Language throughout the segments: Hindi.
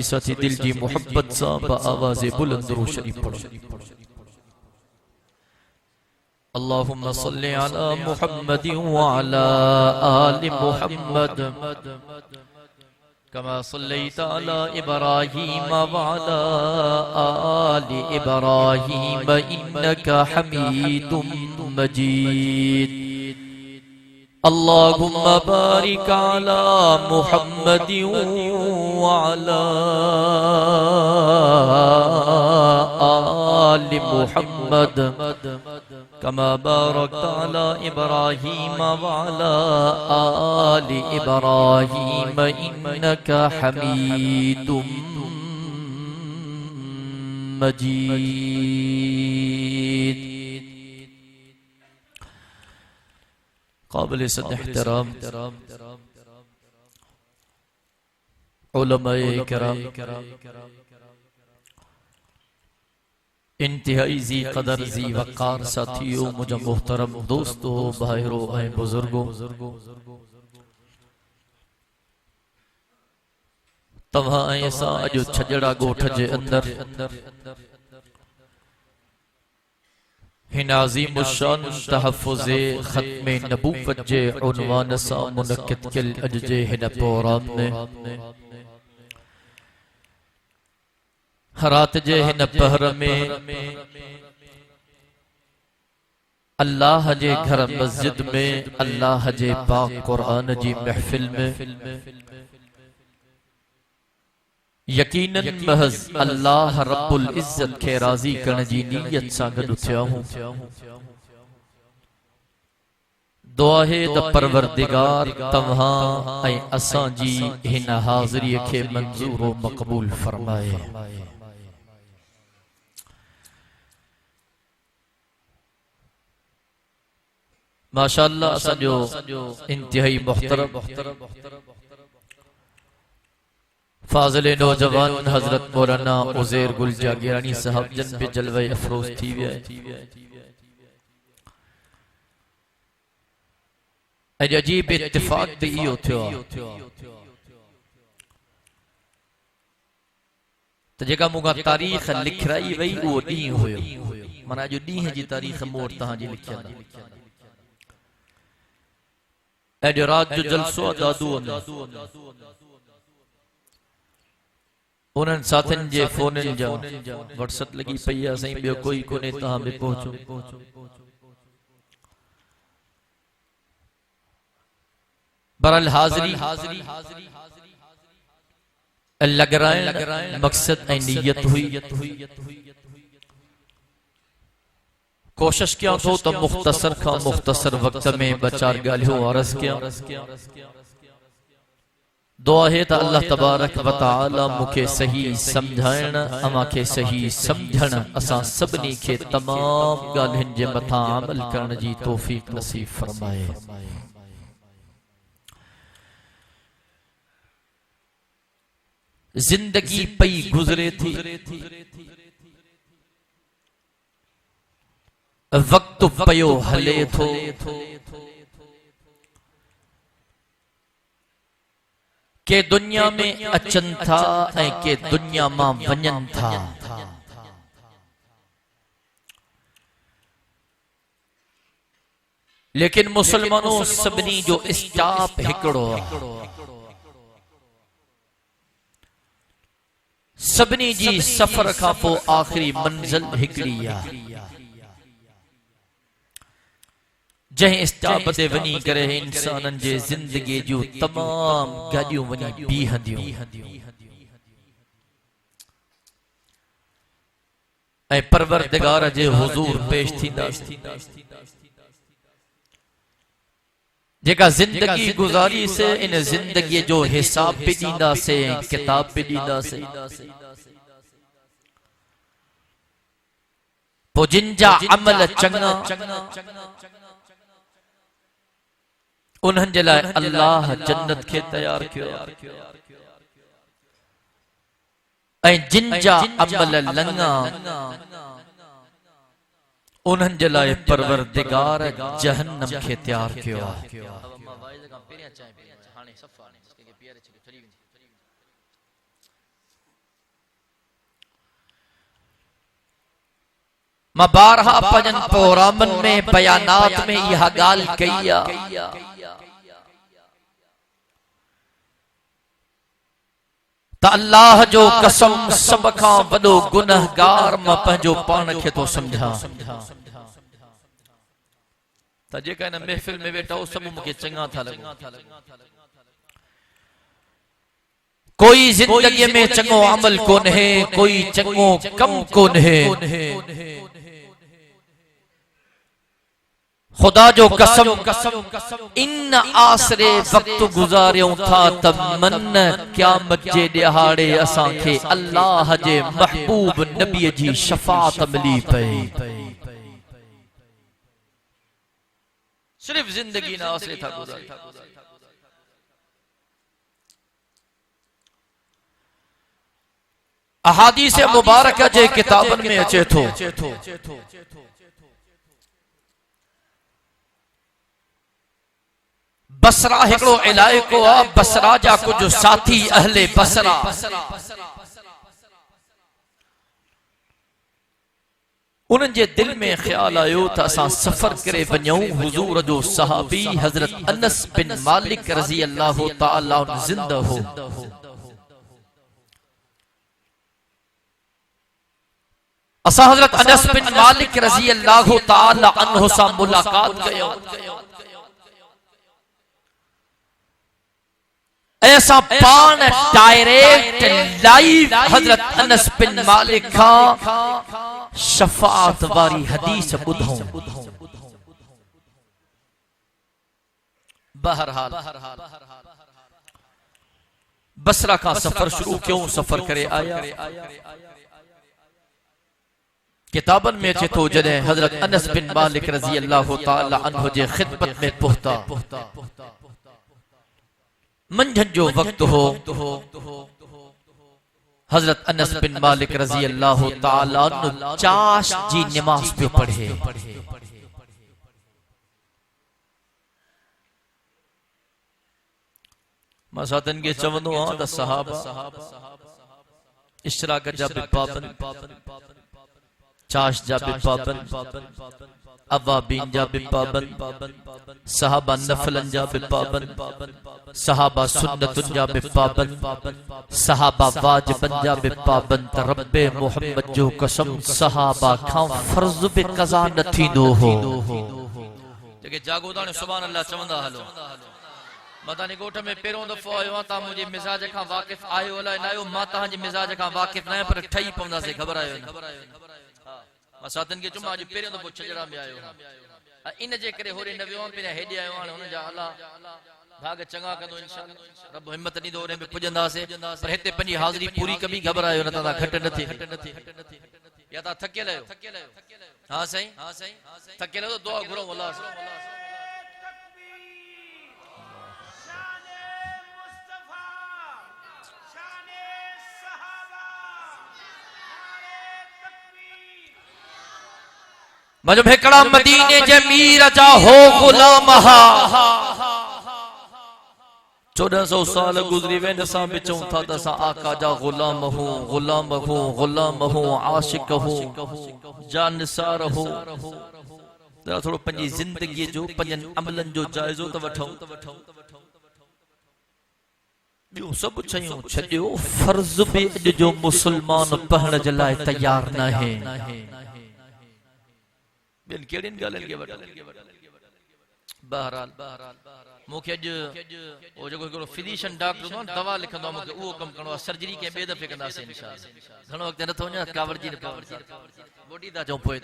सभी साथी दिल जी मोहब्बत सा आवाज़ बुलंद रो शरीफ पढ़ो। अल्लाहुम्मा सल्ली अला मुहम्मद व अला आलि मुहम्मद कमा सल्लैता अला इब्राहीम व अला आलि इब्राहीम इन्नका हमीदुम मजीद। अल्लाहुम्मा बारिक अला मुहम्मद व अला आलि मुहम्मद कमा बारकता अला इब्राहीम व अला आलि इब्राहीम इन्नका हमीदुम मजीद। काबिल इहतराम उलमाए किराम, इंतहाई जी कदर जी वक़ार साथियों, मुझे मोहतरम दोस्तों, भाइयों और बुजुर्गों, तव्हां ऐसा अजो छजड़ा गोठ जे अंदर हिन अज़ीम शान तहफ़्फ़ुज़े ख़त्मे नबूवत जे उन्वान सां मुनक़िद कियल अॼु जे हिन प्रोग्राम में रात जे हिन पहर में अल्लाह जे घर मस्जिद में अल्लाह जे पाक क़ुरान जी महफ़िल में यकीनन महज अल्लाह रब्बुल इज्जत के राजी करण जी नीयत सां गॾु थिया हूं। दुआ है त परवरदिगार तव्हां ऐं असां जी हिन हाज़िरीअ खे मंज़ूर व मक़बूल फरमाए। माशाअल्लाह असांजो इंतहाई मुहतरम फाज़िले नौजवान हजरत मौलाना उज़ैर गुल जागिरानी साहब जन पे जलवे अफरोज थी विया। अॼु अजीब इत्तिफ़ाक़ ते इहो थियो त जेका मूंखां तारीख़ लिखराई वई उहो ॾींहुं हुयो, माना अॼु ॾींहं जी तारीख़ मूं वटि तव्हांजी लिखियल आहे। अॼु राति जो जलसो आहे दादू उन्हनि साथियुनि जे फोननि जा व्हाट्सएप लगी पई आहे, साईं ॿियो कोई कोन्हे, तव्हां बि पहुचो। बहरहाल हाज़िरी लॻराइण मक़सद ऐं नियत हुई। कोशिश कयां थो त मुख़्तसर खां मुख़्तसर वक़्त में ॿ चार ॻाल्हियूं अर्ज़ कयां। दुआ है त अल्लाह तबारक व तआला मूंखे सही समझाइण, अमा खे सही समझण, असां सभिनी खे तमाम ॻाल्हियुनि जे मथां अमल करण जी तौफ़ीक़ नसीब फरमाए। जिंदगी पई गुज़रे थी, वक्त पयो हले थो, के दुनिया में अचन था ऐं के दुनिया मां वञन था। लेकिन मुसलमानों सभिनी जो स्टाफ हिकिड़ो आहे, सभिनी जी सफ़र खां पोइ आख़िरी मंज़िल हिकिड़ी आहे। जंहिं स्टाप ते वञी करे इंसाननि जे ज़िंदगी जूं तमाम गाॾियूं वञी बीहंदियूं ऐं परवरदिगार जे हुज़ूर पेश थींदासीं। जेका ज़िंदगी गुज़ारी से इन ज़िंदगी जो हिसाब भी ॾींदासीं, किताब भी ॾींदासीं। पोइ जिन जा अमल चङा उन्हनि जे लाइ अल्लाह जन्नत खे तैयार कयो ऐं जिन जा अमल लंगा उन्हनि जे लाइ परवरदिगार जहन्नम खे तैयार कयो आहे। मां बारहा पंजन प्रोग्रामन में बयानात में यह गाल कई आ त अल्लाह जो कसम सब खां वडो गुनहगार मां पंहिंजो पान खे तो समझा त जेका इन महफिल में वेठा हो सब मुखे चंगा था लगो कोई जिंदगी में चंगो अमल कोन है कोई चंगो कम कोन है खुदा जो कसम इन आसरे वक्त गुजारियों था तब मन क़यामत जे दिहाड़े असां खे अल्लाह जे महबूब नबी जी शफाअत मिली पई सिर्फ जिंदगी ना आसरे था गुजारी अहादीस मुबारक जे किताबन में अचे थो बसरा हिकड़ो इलाइको आ बसरा जा कुछ साथी अहले बसरा उन जे दिल में ख्याल आयो त असां सफर करे वञूं हुजूर जो सहाबी हजरत अनस बिन मालिक रज़ी अल्लाह तआला अन्हु जिंदा हो असां हजरत अनस बिन मालिक रज़ी अल्लाह तआला अन्हु सां मुलाकात कयो ऐसा पान डायरेक्ट लाइव हजरत अनस बिन मालिक का शफाअत वारी हदीस बुधो बहरहाल बसरा का सफर शुरू क्यों सफर करे आया किताबन में अचे तो जदे हजरत अनस बिन मालिक रज़ी अल्लाह तआला अन्हु जे खिदमत में पहुता मंझन जो वक्त हो हजरत अनस बिन मालिक रज़ी अल्लाह तआला अन्हु चाश जी नमाज पे पढ़े मां साथन के चवंदो आ त सहाबा इशराक जा बि पाबंद चाश जा बि पाबंद अवाबीन जा बि पाबंद सहाबा नफलन जा बि पाबंद सहाबा सुन्नतुन जा बि पाबंद सहाबा वाजिबन जा बि पाबंद रब्बे मोहम्मद जो कसम सहाबा खां फर्ज बि कज़ा न थींदो हो जेके जागो ताने सुभान अल्लाह चवंदा हलो मदानी गोठ में पेरों दफो आयो ता मुझे मिजाज खां वाकिफ आयो अला न आयो मां ता जे मिजाज खां वाकिफ न पर ठई पवंदा से खबर आयो मां साथन के जुमा जे पेरों दफो छजड़ा में आयो इन जे करे होरे नबियों पे हेडे आयो हां उन जा अल्लाह भाग चंगा कंदो इंशाअल्लाह रब हिम्मत दी दोरे में पुजंदा से पर हेते पंजी हाजिरी पूरी कभी घबर आयो न ता घट न थी या ता थकेल आयो हां सही थकेल तो दुआ घुरो अल्लाह मजब हेकड़ा मदीने जे मीर जा हो गुलाम हा 1400 साल गुजरी वेन असां बि चऊं था त असां आका जा गुलाम हूं आशिक हूं जानिसार हूं जरा थोड़ो पंजी जिंदगी जो पंजन अमलन जो जायजो त वठो बियो सब छयूं छडियो फर्ज बि अॼु जो मुसलमान पढ़ण जे लाइ तैयार न है बिन केड़िन गालन के बहरहाल मुखे अज ओ जो कोई फिजिशियन डॉक्टर न दवा लिखंदो मुखे वो कम करणो सर्जरी के बे दफे कंदा से इंशाअल्लाह घणो वक्त न थो न कावड़ जी न बॉडी दा जो पोए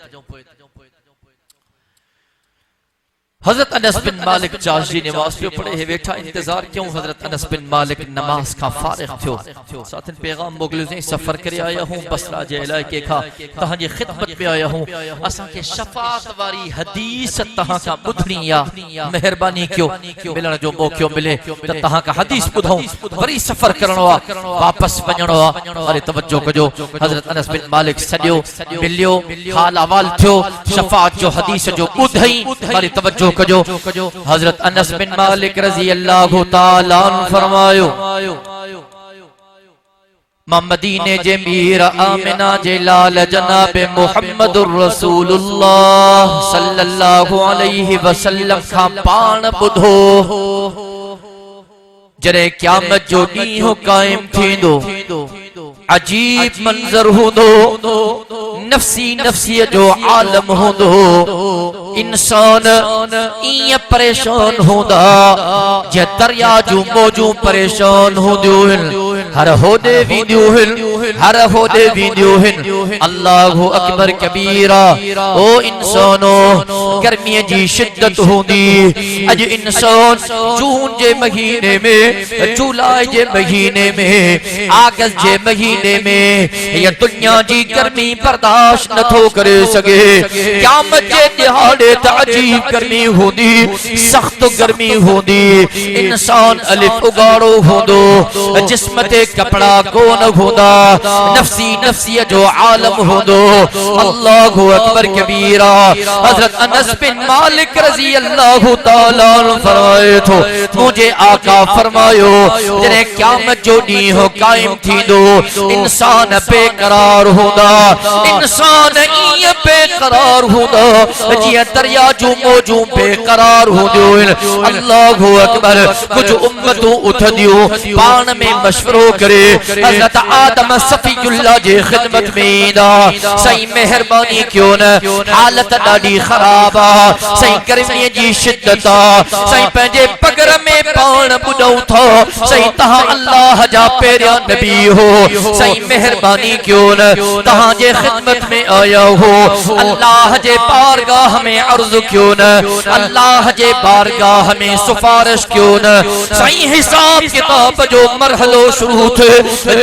हजरत अनस बिन मालिक चाशी नमाज पे पढ़े है वेठा इंतजार क्यों हजरत अनस बिन मालिक नमाज का फारिग थियो साथन पैगाम मोकलियो से सफर करे आया हूं बसरा जे इलाके का तहां जी खिदमत में आया हूं असा के शफाअत वारी हदीस तहां का बुधनी या मेहरबानी क्यों मिलण जो मौको मिले त तहां का हदीस बुधो वरी सफर करणो आ वापस वणो आ अरे तवज्जो कजो हजरत अनस बिन मालिक सडियो मिलियो हाल अहवाल थियो शफाअत जो हदीस जो बुधई वरी तवज्जो कजो हजरत अनस बिन मालिक रज़ी अल्लाह तआला अन्हु फरमायो मां मदीने जे मीर आमिना जे लाल जनाब मुहम्मदुर रसूलुल्लाह सल्लल्लाहु अलैहि वसल्लम खां पाण ॿुधो जॾहिं क़यामत जो ॾींहुं क़ाइम थींदो अजीब मंजर होंदो नफ्सी नफ्सी जो आलम होंदो इंसान इं परेशान होंदा जे दरिया जो मौजू परेशान होंदियूं हर होदे वीडियो हर होदे वीडियो अल्लाहु अकबर कबीरा ओ इंसानो गर्मी जी शिद्दत होंदी अज इंसान जून जे महीने में जुलाई जे महीने में अगस्त जे महीने में ये दुनिया जी गर्मी बर्दाश्त न थो करे सके क़यामत जे दिहाड़े त अजीब गर्मी होंदी सख्त गर्मी होंदी इंसान अलिफ उगाड़ो होंदो जिस्म ते कपड़ा कोन होंदा नफ्सी नफ्सी जो आलम होंदो अल्लाहु अकबर कबीरा हजरत अनस बिन मालिक रज़ी अल्लाहु तआला फरमाए थो मुझे आका फरमायो जॾहिं क़यामत जो ॾींहुं क़ाइम थींदो इंसान बेकरार होंदा इंसान ईअं बेकरार होंदा जीअं दरिया जूं मौजूं बेकरार हूंदियूं अल्लाहु अकबर कुछ उम्मतूं उथंदियूं पाण में मशवरो करे हज़रत आदम सफ़ीउल्लाह जे खिदमत में ईंदा सही मेहरबानी क्यों न हालत ॾाढी ख़राब आ सही गर्मी जी शिद्दत आ सही पंहिंजे पगर में पाण ॿुधूं था सही तहां अल्लाह जा पहिरियां नबी हो सही मेहरबानी क्यों न तहां जे खिदमत में आया हो अल्लाह जे बारगाह में अर्ज क्यों न अल्लाह जे बारगाह में सिफारिश क्यों न सही हिसाब किताब जो मरहलो शुरू थे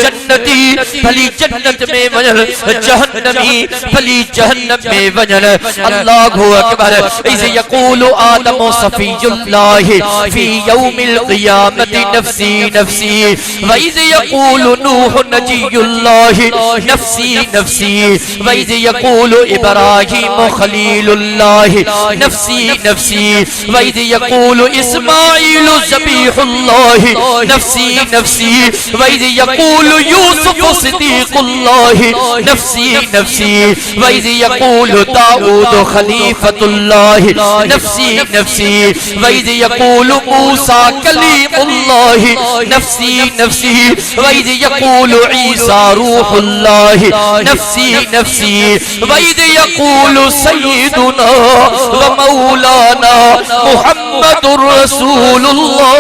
जन्नती भली जन्नत में वजन जहन्नमी भली जहन्नम में वजन अल्लाहु अकबर इज़ यक़ूलु आदमु सफ़ीयुल्लाह फी यौमिल क़ियामति नफ्सी नफ्सी व इज़ यक़ूलु नूह नजीयुल्लाह नफ्सी नफ्सी व इज़ यक़ूलु इब्राहीम खलीलुल्लाह नफ्सी नफ्सी व इज़ यक़ूलु इस्माईल ज़बीहुल्लाह नफ्सी नफ्सी व इज़ यक़ूलु यूसुफ सिद्दीक़ुल्लाह नफ्सी नफ्सी व इज़ यक़ूलु दाऊद खलीफतुल्लाह नफ्सी नफ्सी व इज़ यक़ूलु मूसा कलीमुल्लाह नफ्सी नफ्सी व इज़ यक़ूलु ईसा रूहुल्लाह नफ्सी नफ्सी व इज़ यक़ूलु सय्यिदुना व मौलाना मुहम्मदुर रसूलुल्लाह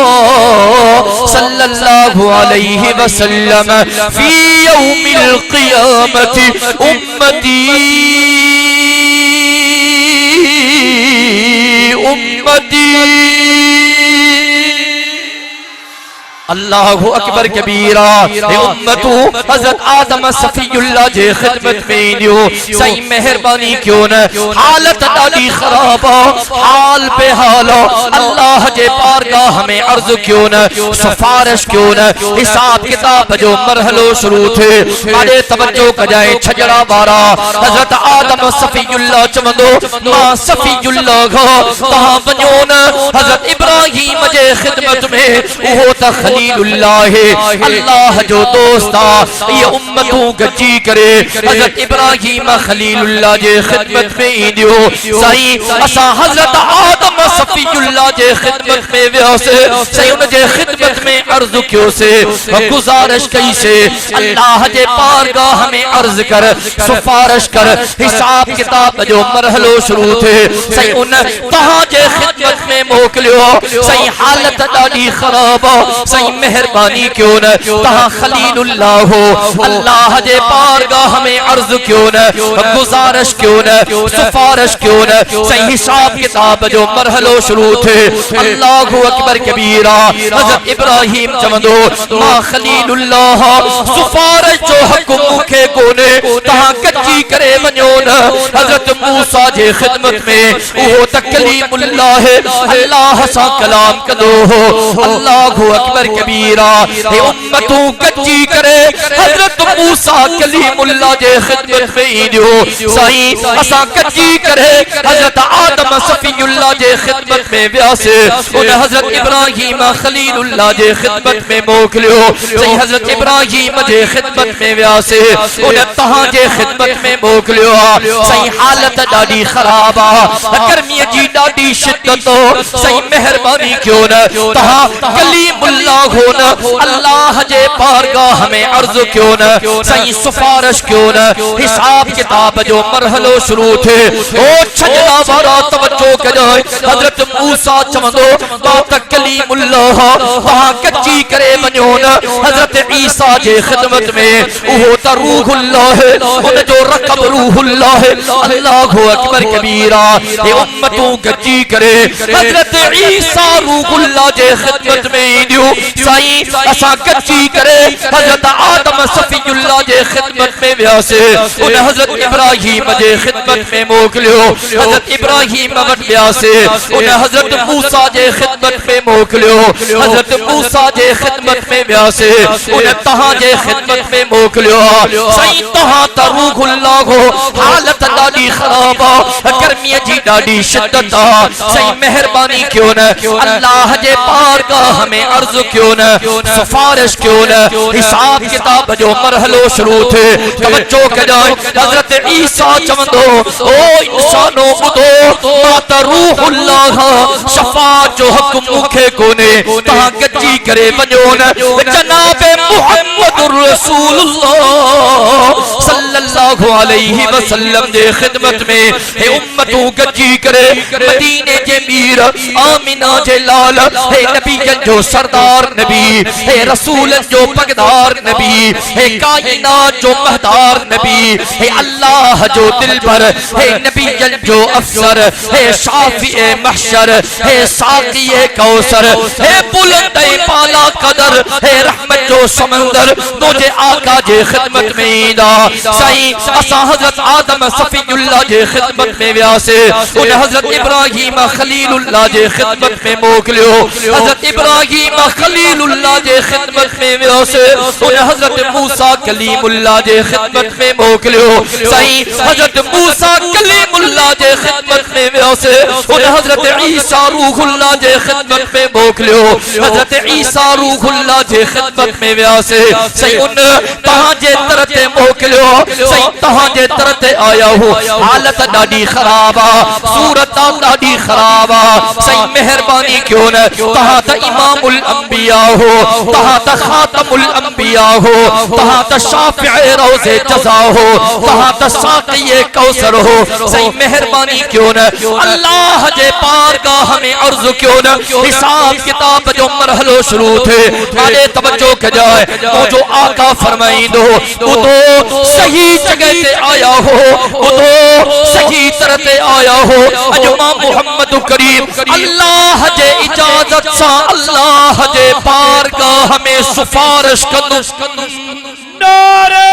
सल्लल्लाहु अलैहि वसल्लम फी यौमिल क़ियामति उम्मती उम्मती अल्लाहु अकबर कबीरा उम्मतू हज़रत आदम सफ़ीउल्लाह जे खिदमत में ईंदियो सही मेहरबानी क्यों न हालत ॾाढी ख़राब हाल पे हाल अल्लाह जे बारगाह में अर्ज क्यों न सिफारिश क्यों न हिसाब किताब जो मरहलो शुरू थे मारे तवज्जो कजाए छजड़ा वारा हज़रत आदम सफ़ीउल्लाह चवंदो मां सफ़ीउल्लाह तहां वञो न हज़रत इब्राहीम जे खिदमत में उहो त खलीलुल्लाह अल्लाह जो दोस्त ये उम्मतों गजी करे हज़रत इब्राहीम खलीलुल्लाह जे खिदमत में ईंदियो सही असा हज़रत आदम सफ़ीउल्लाह जे खिदमत में वियोसे सही उन जे खिदमत में अर्ज क्यों से गुजारिश कई से अल्लाह जे बारगाह में अर्ज कर सिफारिश कर हिसाब किताब जो मरहलो शुरू थे सही उन तहां जे खिदमत में मोकलियो सही हालत ॾाढी ख़राब सही मेहरबानी क्यों न तहां खलीलुल्लाह हो अल्लाह जे बारगाह में अर्ज क्यों न गुजारिश क्यों न सिफारिश क्यों न सही हिसाब किताब जो मरहलो शुरू थे अल्लाहु अकबर कबीरा हज़रत इब्राहीम चवंदो मां खलीलुल्लाह सिफारिश जो हुक्म मूंखे कोने तहां कच्ची करे वञो न हज़रत मूसा जे ख़िदमत में उहो त कलीमुल्लाह है अल्लाह सां कलाम कंदो हो अल्लाहु अकबर कबीरा हे उम्मतूं कच्ची करे हज़रत मूसा कलीमुल्लाह जे ख़िदमत में ईंदियो साईं असां कच्ची करे हज़रत आदम सफ़ीउल्लाह जे ख़िदमत में वियासे उन हज़रत इब्राहीम खलीलुल्लाह जे ख़िदमत में मोकिलियो साईं हज़रत इब्राहीम जे ख़िदमत में वियासे उन तहां जे ख़िदमत में मोकिलियो साईं हालत ॾाढी ख़राब आ गर्मी जी ॾाढी शिद्दत साईं मेहरबानी क्यों न तहां कलीमुल्लाह हो न अल्लाह जे बारगाह में अर्ज़ क्यों न साईं सिफारिश क्यों न हिसाब किताब जो मरहलो शुरू थे ओ छजला वारा तवज्जो कजो हज़रत मूसा चवंदो मां त कलीमुल्लाह तहां कच्ची करे वञो न हज़रत ईसा जे ख़िदमत में उहो त रूहुल्लाह उन जो रकब रूहुल्लाह अल्लाहु अकबर कबीरा हे उम्मतूं कच्ची करे हज़रत ईसा रूहुल्लाह जे ख़िदमत में ईंदियो साईं असां कच्ची करे हज़रत आदम सफ़ीउल्लाह जे ख़िदमत में वियासे उन हज़रत इब्राहीम जे ख़िदमत में मोकिलियो हज़रत इब्राहीम वटि वियासे उन हज़रत मूसा जे ख़िदमत में मोकिलियो हज़रत मूसा जे ख़िदमत में वियासे उन तहां जे ख़िदमत में मोकिलियो साईं तहां त रूहुल्लाह हो हालत ॾाढी ख़राब आ गर्मी जी ॾाढी शिद्दत आ साईं मेहरबानी क्यों न अल्लाह जे बारगाह में अर्ज़ क्यों न सिफारिश क्यों न हिसाब किताब जो मरहलो शुरू थे तवज्जो कजो हज़रत ईसा चवंदो ओ इंसानो ॿुधो मां त रूहुल्लाह शफ़ाअत जो हुक्म मूंखे कोन्हे तहां कच्ची करे वञो न जनाब मुहम्मदुर रसूलुल्लाह सल्लल्लाहु अलैहि वसल्लम जे ख़िदमत में हे उम्मतूं कच्ची करे मदीने जे मीर आमिना जे लाल हे नबियन जो सरदार नबी हे रसूलन जो पगदार नबी हे कायनात जो महदार नबी हे अल्लाह जो दिलबर हे नबियन जो अफसर हे शाफिए महशर हे साक़िए कौसर हे बुलंद पाला कदर हे रहमत जो समंदर तुझे आका जे ख़िदमत में ईंदा साईं असां हज़रत आदम सफ़ीउल्लाह जे ख़िदमत में वियासे उन हज़रत इब्राहीम खलीलुल्लाह जे ख़िदमत में मोकिलियो हज़रत इब्राहीम खलीलुल्लाह जे ख़िदमत में वियासे उन हज़रत मूसा कलीमुल्लाह जे ख़िदमत में मोकिलियो साईं हज़रत मूसा कलीमुल्लाह जे ख़िदमत में वियासे उन हज़रत ईसा रूहुल्लाह जे ख़िदमत में मोकिलियो हज़रत ईसा रूहुल्लाह जे ख़िदमत में वियासे साईं उन तहां जे दर ते मोकिलियो साईं तहां जे दर ते आया हो हालत ॾाढी ख़राब आ सूरत ॾाढी ख़राब आ साईं मेहरबानी क्यों न तहां त इमामुल अंबिया हो तहां त खातमुल अंबिया हो तहां त शाफिए रोज़े जज़ा हो तहां त साक़िए कौसर हो साईं मेहरबानी क्यों न अल्लाह जे बारगाह में अर्ज़ क्यों न हिसाब किताब जो मरहलो शुरू थे आले तवज्जो कजाए तो जो आका फरमाइंदो ॿुधो सही जगह ते आया हो ॿुधो सही तरह ते आया हो अॼु मां मुहम्मद करीम अल्लाह जे इजाज़त सां अल्लाह जे बारगाह में सिफारिश कंदुसि नारे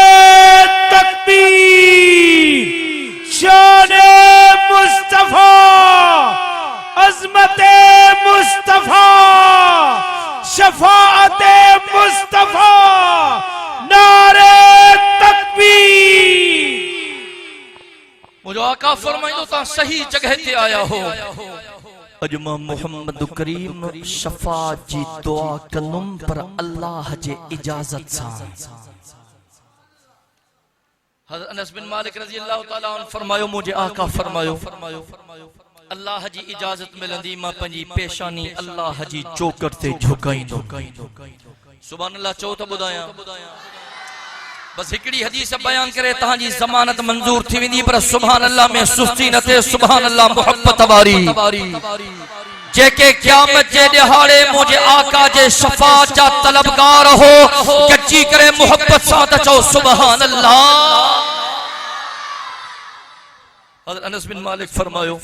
तकबीर शाने मुस्तफा अज़मते मुस्तफा शफाअते मुस्तफा नारे तकबीर मुझे आका फरमाइंदो ता सही जगह ते आया हो अॼु मां मुहम्मद करीम शफाअत जी दुआ कंदुम पर अल्लाह जे इजाज़त सां हज़रत अनस बिन मालिक रज़ी अल्लाह तआला अन्हु फरमायो मुझे आका फरमायो अल्लाह जी इजाज़त मिलंदी मां पंहिंजी पेशानी अल्लाह जी चौकट ते झुकाईंदो सुभान अल्लाह चओ त ॿुधायां बस हिकड़ी हदीस बयान करे तहां जी ज़मानत मंजूर थी वेंदी पर सुभान अल्लाह में सुस्ती न थे सुभान अल्लाह मोहब्बत वारी जेके क़यामत जे ॾिहाड़े मुझे आका जे शफाअत जा तलबगार हो कच्ची करे मोहब्बत सां त चओ सुभान अल्लाह हज़रत अनस बिन मालिक फरमायो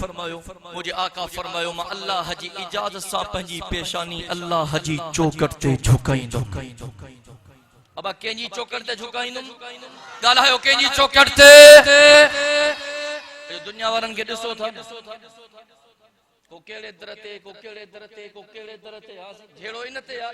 मुझे आका फरमायो मां अल्लाह जी इजाज़त सां पंहिंजी पेशानी अल्लाह जी चौकट ते झुकाईंदो अब कंहिंजी चौकट ते झुकाईंदुमि ॻाल्हायो कंहिंजी चौकट ते दुनिया वारनि खे ॾिसो था को कहिड़े दर ते को कहिड़े दर ते को कहिड़े दर ते जहिड़ो ई न ते यार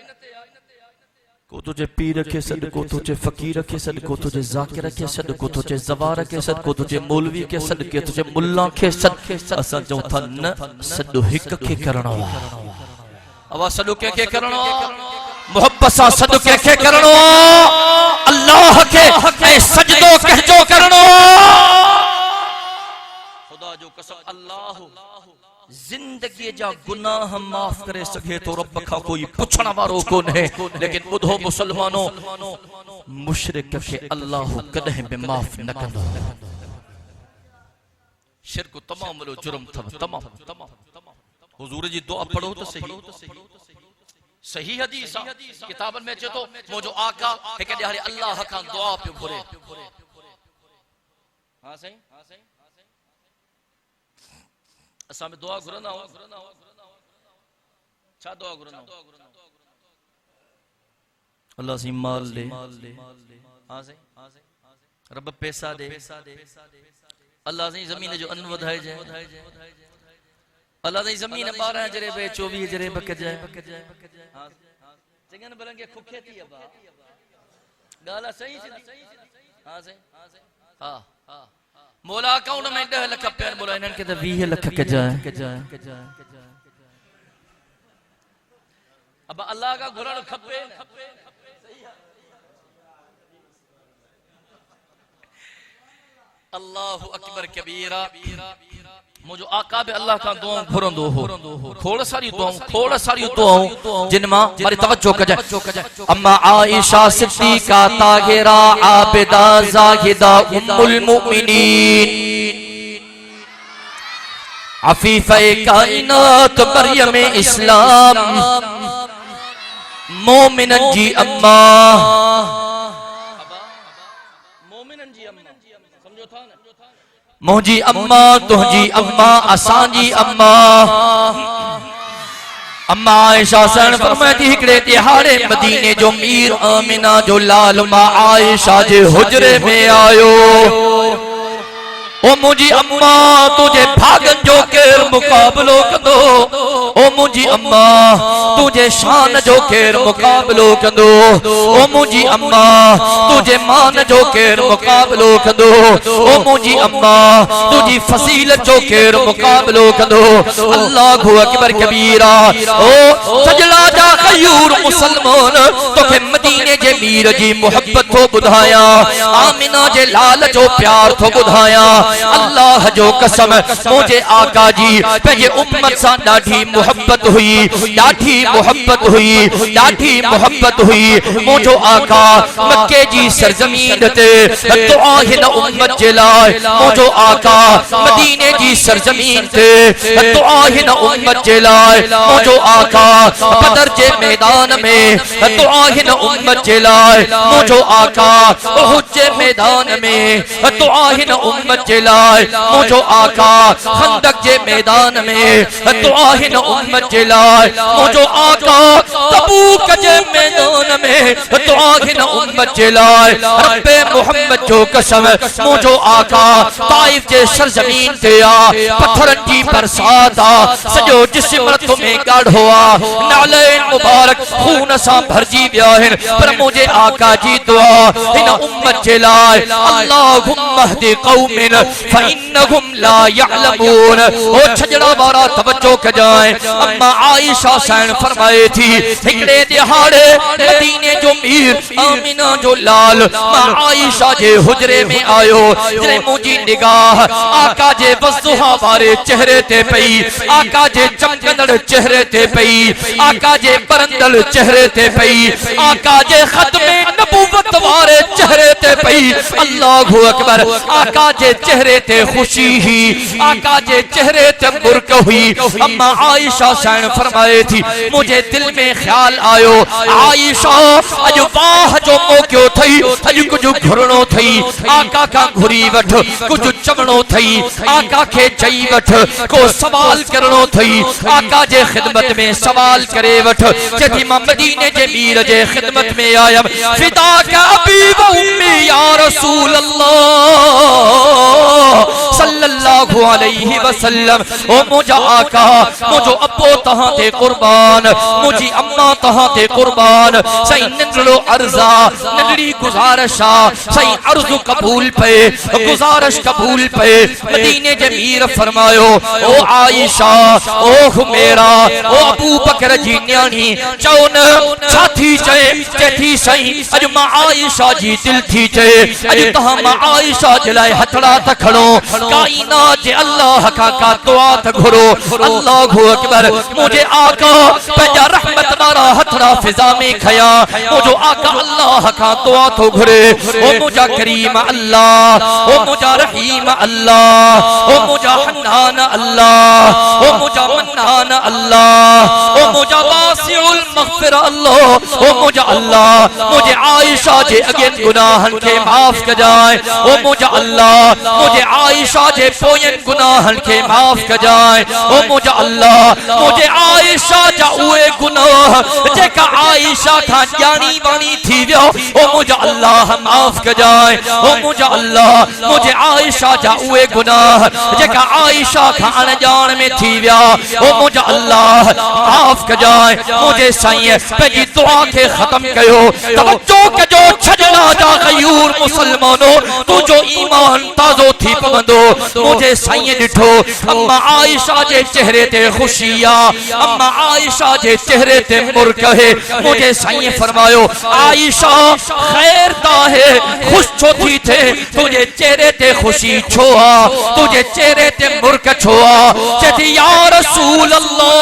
को तुझे पीर के सद को तुझे फकीर के सद को तुझे जाकिर के सद को तुझे जवार के सद को तुझे मौलवी के सद के तुझे मुल्ला के सद असा जो था न सद हिक के करणो अब सद के करणो मोहब्बत सा सद के करणो अल्लाह के ए सजदो कहजो करणो खुदा जो कसम अल्लाह जिंदगी जा गुनाह माफ करे सके तो रब का कोई पुछण वारो कोन है लेकिन बुधो मुसलमानो मुशरिक के अल्लाह कदे भी माफ न कंदो शिरक तमाम लो जुर्म थव तमाम हुजूर जी दुआ पढ़ो तो सही हदीस किताबन में अचे तो मुझो आका एक ॾियारे अल्लाह का दुआ पे घुरे हां सही असां में दुआ घुरंदा हो छा दुआ घुरंदा हो अल्लाह सी माल दे हां सही रब पैसा दे अल्लाह सी जमीन जो अन्न वधाए जाए अल्लाह सी जमीन 12 जरे पे 24 जरे बक जाए हां चंगन बलन के खुखे थी अबा गाला सही हां सही हां मौला अकाउंट में 10 लाख पे बोला इनन के 20 लाख के जाए अब अल्लाह का घुरण खपे अल्लाहु अकबर कबीरा मुझो आका बे अल्लाह का दुआ घुरंदो हो खोड़ सारी दुआओं जिनमा मारी तवज्जो कजे अम्मा आयशा सिद्दीका ताहिरा आबिदा जाहिदा उम्मुल मुमिनीन अफीफा कायनात मरियम इस्लाम मोमिनन जी अम्मा मोजी अम्मा तुझी अम्मा असांजी अम्मा अम्मा आयशा सन फरमाती हिकड़े दिहाड़े मदीने जो मीर आमिना जो लाल मां आयशा जे हुजरे में आयो ओ मुझी अम्मा तुझे भागन जो केर मुकाबलो कंदो ओ मुझी अम्मा तुझे शान जो केर मुकाबलो कंदो ओ मुझी अम्मा तुझे मान जो केर मुकाबलो कंदो ओ मुझी अम्मा तुझी फसीलत जो केर मुकाबलो कंदो अल्लाहु अकबर कबीरा ओ सजला जा खयूर मुसलमान तोखे मदीने जे मीर जी मोहब्बत तो बुधाया आमिना जे लाल जो प्यार तो बुधाया अल्लाह जो कसम मुझे आका जी पंहिंजे उम्मत सां ॾाढी मोहब्बत हुई मुझो आका मक्के जी सरजमीन ते दुआ हिन उम्मत जे लाइ मुझो आका मदीने जी सरजमीन ते दुआ हिन उम्मत जे लाइ मुझो आका बदर जे मैदान में दुआ हिन उम्मत जे लाइ मुझो आका उहुद जे मैदान में दुआ हिन उम्मत जे लाइ मुझो आका खंदक जे मैदान में दुआ हिन उम्मत जे लाइ मुझो आका तबूक जे मैदान में दुआ हिन उम्मत जे लाइ रब्बे मोहम्मद जो कसम मुझो आका ताइफ जे सरजमीन ते आ पत्थरन जी बरसात आ सजो जिस्म रत में गाढ़ो आ नाले मुबारक खून सां भरजी विया आहिन पर मुझे आका जी दुआ हिन उम्मत जे लाइ अल्लाहुम्मा हदी कौमिन फइन्नहुम ला यअलमून ओ छजड़ा वारा तवज्जो कजाए अम्मा आयशा सैन फरमाए थी हिकड़े दिहाड़े मदीने जो मीर आमिना जो लाल मां आयशा जे हुजरे में आयो जरे मुजी निगाह आका जे वज़ुहा वारे चेहरे ते पई आका जे चमकंदड़ चेहरे ते पई आका जे परंदल चेहरे ते पई आका जे खत्मे नबूवत वारे चेहरे ते पई अल्लाहु अकबर आका जे चेहरे ते खुशी ही, आका जे चेहरे ते मुर्क हुई। अम्मा आयशा सैन फरमाए थी, मुझे दिल में ख्याल आयो, आयशा अज वाह जो मोक्यो थई, अज कुछ घुरणो थई, आका का घुरी वठ, कुछ चवणो थई, आका के चई वठ, को सवाल करनो थई, आका जे खिदमत में सवाल करे वठ। जदी मां मदीने जे मीर जे खिदमत में आयम, फिदा का अबी व उम्मी या रसूल अल्लाह सल्लल्लाहु अलैहि वसल्लम। ओ मुझा आका, मुझो अब्बो तहां ते कुर्बान, मुझी अम्मा तहां ते कुर्बान। सही नंढड़ो अर्जा, नंढड़ी गुजारिशा, सही अर्ज कबूल पे, गुजारिश कबूल पे। मदीने जे मीर फरमायो, ओ आयशा, ओ हुमेरा, ओ अबू बकर जी न्याणी, चौन साथी चए चेठी सही अज मां आयशा जी दिल थी चए, अज तहां मां आयशा जलाए हथड़ा त खड़ो, कायनात जे अल्लाह का दुआ त घुरो। अल्लाहु अकबर। मुझे आका पंजा रहमत वारा हथड़ा फिजा में खया, मुझो आका अल्लाह का दुआ तो घुरे। ओ मुझा करीम अल्लाह, ओ मुझा रहीम अल्लाह, ओ मुझा हन्नान अल्लाह, ओ मुझा मन्नान अल्लाह, ओ मुझा वासिउल मगफिरा अल्लाह, ओ मुझा अल्लाह मुझे आयशा जे अगेन गुनाहन के माफ कर जाए। ओ मुझा अल्लाह मुझे आयशा जे पोयन गुनाहन के माफ कर जाए। ओ मुझा अल्लाह मुझे आयशा जा उए गुनाह जेका आयशा खां जानी वानी थी वियो, ओ मुझा अल्लाह माफ कर जाए। ओ मुझा अल्लाह मुझे आयशा जा उए गुनाह जेका आयशा खां अनजान में थी विया, ओ मुझा अल्लाह माफ कर जाए। मुझे साईं पंहिंजी दुआ के खत्म कयो। तवज्जो कजो छजना जा गयूर मुसलमानो, तुझो ईमान ताज़ो थी पवंदो। मुझे साईं डिठो, अम्मा आयशा जे चेहरे ते खुशिया, अम्मा आयशा जे चेहरे ते मुर्क है। मुझे साईं फरमायो, आयशा खैर ता है, खुश छो थी थे, तुझे चेहरे ते खुशी छोआ, तुझे चेहरे ते मुर्क छोआ। चेती या रसूल अल्लाह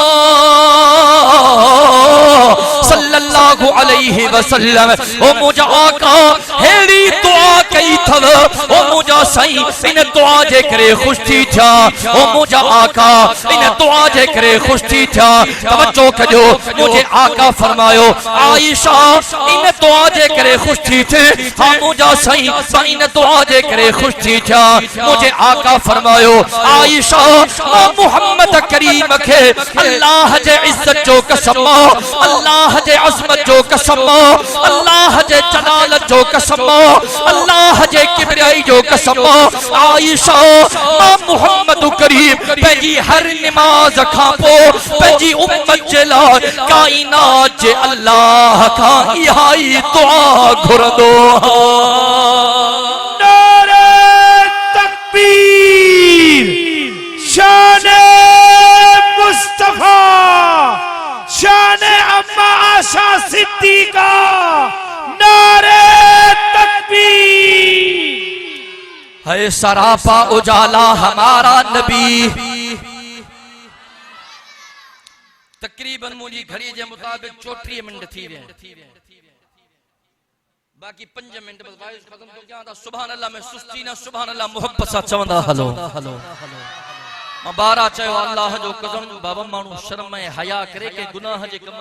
सल्लल्लाहु अलैहि वसल्लम, ओ मुझा आका हेड़ी दुआ कई थव, ओ मुझा साईं इन दुआ जे करे खुश थी था। ओ मुझा आका इन दुआ जे करे खुश थी था। तवज्जो कजो, मुझे आका फरमायो, आयशा इन दुआ जे करे खुश थी थे। हाँ मुझा साईं इन दुआ जे करे खुश थी था। मुझे आका फरमायो, आयशा मोहम्मद करीम के अल्लाह जे इज्जत जो कसम, अल्लाह जे अज़मत जो कसम, अल्लाह जे जलालत जो कसम, अल्लाह जे किबरियाई जो कसम। आयशा मोहम्मद करीम पंहिंजी हर नमाज खां पोइ पंहिंजी उम्मत जे लाइ कायनात जे अल्लाह खां इहा ई दुआ घुरंदो। नारे तकबीर, शाने मुस्तफा, शाने अम्मा आशा सिद्दीका, नारे तकबीर। है सरापा उजाला हमारा नबी। तकरीबन मुझी घड़ी जे मुताबिक 34 मिनट थी वे, बाकी 5 मिनट बस वाइस खत्म तो क्या था। सुभान अल्लाह में सुस्ती ना, सुभान अल्लाह मोहब्बत सा चवंदा हलो हलो। मां बारा चयो अल्लाह जो कसम, बाबा मानू शर्म ऐं हया करे के गुनाह जे कम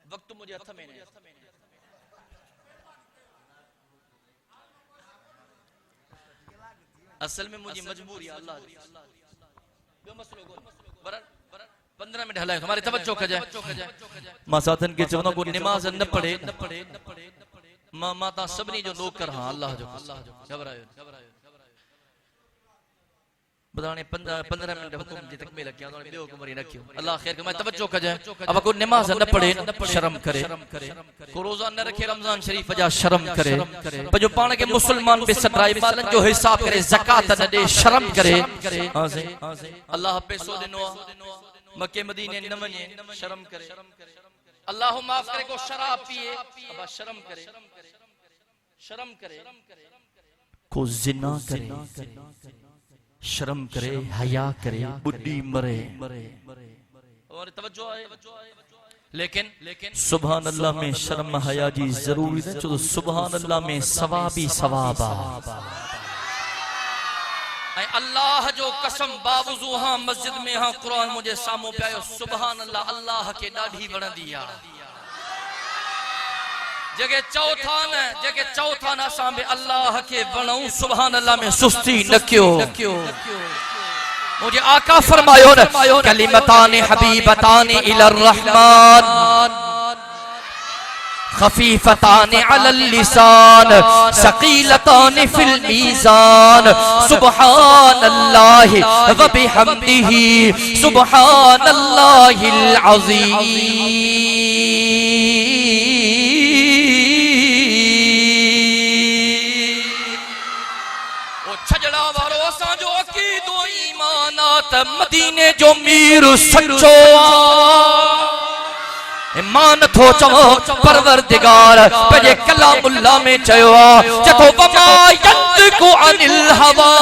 वक्त मुझे हथ में नहीं। असल में मुझे मजबूरी अल्लाह जो मसलो कोन 15 मिनट हलाए हमारे तवज्जो कर जाए। मां साथन के चवनो को नमाज न पढ़े मां माता सबनी जो नौकर हां अल्लाह जो घबरायो बदाने 15 मिनट हुकुम जी तकमील किया तो बेओ कुमरी रखियो। अल्लाह खैर कमाए। तवज्जो कर जाए। अब को नमाज न पढ़े शर्म करे, को रोजा न रखे रमजान शरीफ जा शर्म करे, पर जो पान के मुसलमान बे सदराई मालन जो हिसाब करे, ज़कात न दे शर्म करे। हां से अल्लाह पैसो दिनो मक्के मदीने न वने शर्म करे। अल्लाह माफ करे को शराब पिए अब शर्म करे, शर्म करे को जिना करे, शर्म करे, हया करे, बुद्धि मरे। और तवज्जो है लेकिन सुभान अल्लाह में शर्म हया जी जरूरी न चलो सुभान अल्लाह में सवाबी सवाबा अल्लाह जो कसम बावजू हाँ मस्जिद में हाँ कुरान मुझे सामो पे आयो सुभान अल्लाह अल्लाह के ॾाढी वणंदी आ जगे चौथा न असां बि अल्लाह के वणऊं सुभान अल्लाह में सुस्ती न कयो मुझे आका फरमायो न कलिमतान हबीबतान इलर रहमान खफीफतान अलल लिसान सकीलतान फिल मीज़ान सुब्हानल्लाहि व बिहम्दिही सुब्हानल्लाहिल अज़ीम ओ छजड़ा वारो असां जो अकीदो ईमानात मदीने जो मीर सच्चो ईमान थो चवो परवरदिगार पंहिंजे कलामुल्लाह में चयो जतो वमा यंतिकु अनिल हवा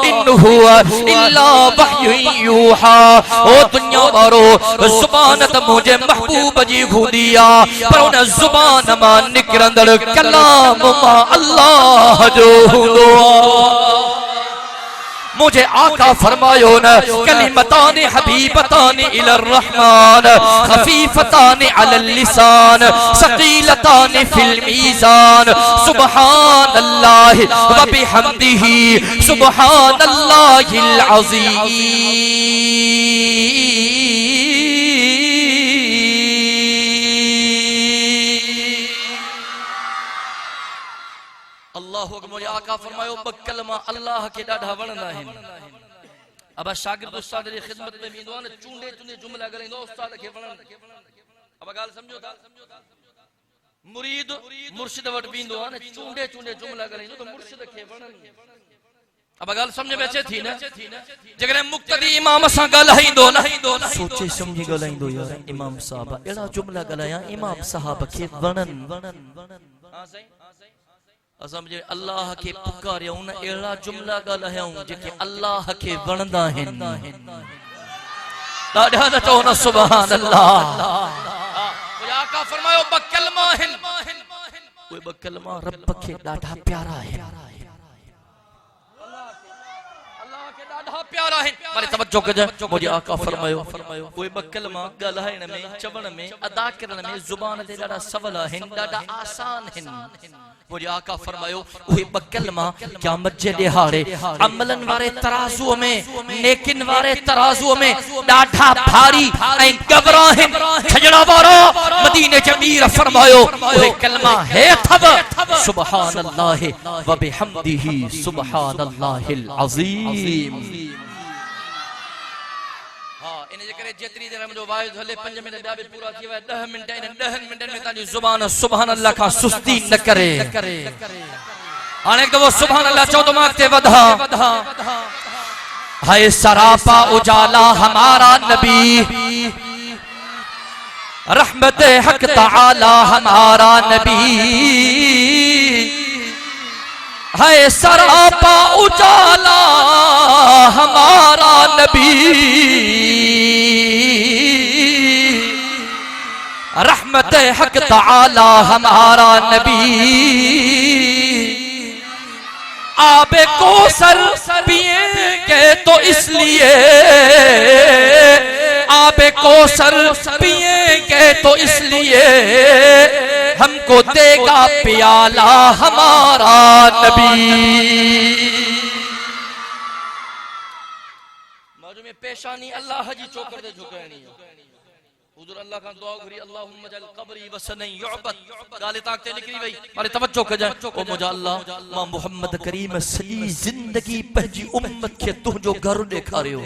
इन हुवा इल्ला वहयु यूहा ओ दुनिया वारो ज़ुबान त मुझे महबूब जी हूंदी आ पर उन ज़ुबान मां निकरंदड़ कलाम मां अल्लाह जो हूंदो मुझे आका फरमायो न कलिमतान हबीबतान इलर रहमान खफीफतान अलल लिसान सकीलतान फिल मीज़ान सुब्हानल्लाहि व बिहम्दिही सुब्हानल्लाहिल अज़ीम अल्लाह मुझे आका फरमायो ब कलमा अल्लाह के ॾाढा वणंदा आहिनि अब शागिर्द उस्ताद जी खिदमत में वेंदो आहे न चूंडे चूंडे जुमला ॻाल्हाईंदो उस्ताद खे वणन अब ॻाल्हि सम्झो था मुरीद मुर्शिद वटि वेंदो आहे न चूंडे चूंडे जुमला ॻाल्हाईंदो त मुर्शिद खे वणन अब ॻाल्हि सम्झ में अचे थी न जेकॾहिं मुक्तदी इमाम सां ॻाल्हाईंदो न सोचे समझी ॻाल्हाईंदो यार इमाम साहब अहिड़ा जुमला ॻाल्हाया इमाम साहब खे वणन हां सही असां जे अल्लाह के पुकारियूं न अहिड़ा जुमला ॻाल्हायूं जेके अल्लाह खे वणंदा आहिनि ॾाढा त चओ न सुभान अल्लाह मुझे आका फरमायो ब कलमा आहिनि उहे ॿ कलमा रब खे ॾाढा प्यारा आहिनि प्यारा है मारे तवज्जो कजो मुझे आका फरमायो कोई ब कलमा ॻाल्हाइण में चवण में अदा करण में ज़ुबान ते ॾाढा सवला आहिनि ॾाढा आसान आहिनि मुझे आका फरमायो उहे ब कलमा क़यामत जे ॾिहाड़े अमलन वारे तराज़ुअ में नेकिन वारे तराज़ुअ में ॾाढा भारी ऐं गबरा आहिनि छजड़ा वारो मदीने जे मीर फरमायो उहे कलमा है थव सुब्हानल्लाहि व बिहम्दिही सुब्हानल्लाहिल अज़ीम जेतरी देर में जो वाइज हले 5 मिनट ॿिया बि पूरा थी विया 10 मिनट इन 10 मिनटनि में तव्हांजी ज़ुबान सुभान अल्लाह खां सुस्ती न करे हाणे हिकु दफ़ो सुभान अल्लाह चओ त मां अॻिते वधा हाय सरापा उजाला हमारा नबी रहमत हक तआला हमारा नबी हाय सरापा उजाला हमारा नबी रहमत हक तआला हमारा नबी आबे कौसर पिएंगे तो इसलिए आबे कौसर पिएंगे तो इसलिए हमको देगा प्याला हमारा नबी मौजू में पेशानी अल्लाह जी चोकर दे झुकानी हुजूर अल्लाह का दुआ करी अल्लाहुम्मा जल कब्री वसन युअबद गाले ताकते निकली वई मारे तवज्जो कजो ओ मुझा अल्लाह मां मोहम्मद करीम सॼी जिंदगी पंहिंजी उम्मत खे तुंहिंजो घर ॾेखारियो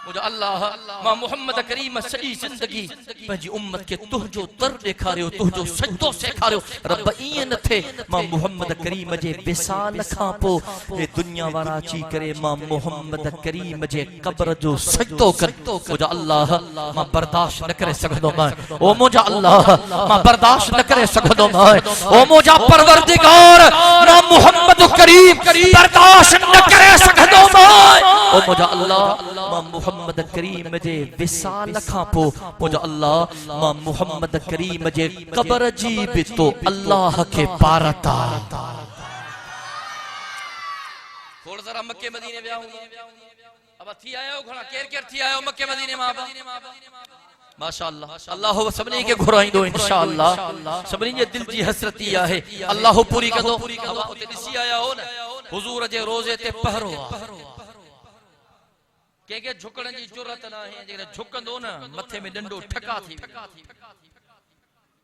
मुझा अल्लाह मां मोहम्मद करीम सॼी जिंदगी पंहिंजी उम्मत खे तुंहिंजो दर ॾेखारियो तुंहिंजो सजदो सेखारियो रब ईअं न थे मां मोहम्मद करीम जे विसाल खां पोइ हे दुनिया वारा अची करे मां मोहम्मद करीम जे क़ब्र जो सजदो कर मुझा अल्लाह मां बर्दाश्त न करे सघंदो मां ओ मुझा अल्लाह मां बर्दाश्त न करे सघंदो मां ओ मुझा परवरदिगार मां मोहम्मद करीम बर्दाश्त न करे सघंदो मां ओ मुझा अल्लाह मां मुहम्मद करीम जे विसाल खां पो मुझा अल्लाह मां मुहम्मद करीम जे कब्र जी भी तो अल्लाह के पारता थोड़ा जरा मक्के मदीने विया हूं अब थी आयो घणा केर केर थी आयो मक्के मदीने मां माशाअल्लाह अल्लाह सबनी के घुराइंदो इंशाअल्लाह सबनी जे दिल जी हसरती आहे अल्लाह पूरी कंदो उते दिसी आया हो न हुजूर जे रोजे ते पहरो के झुकण जी जरूरत ना है जे झुकंदो न मथे में डंडो ठका थी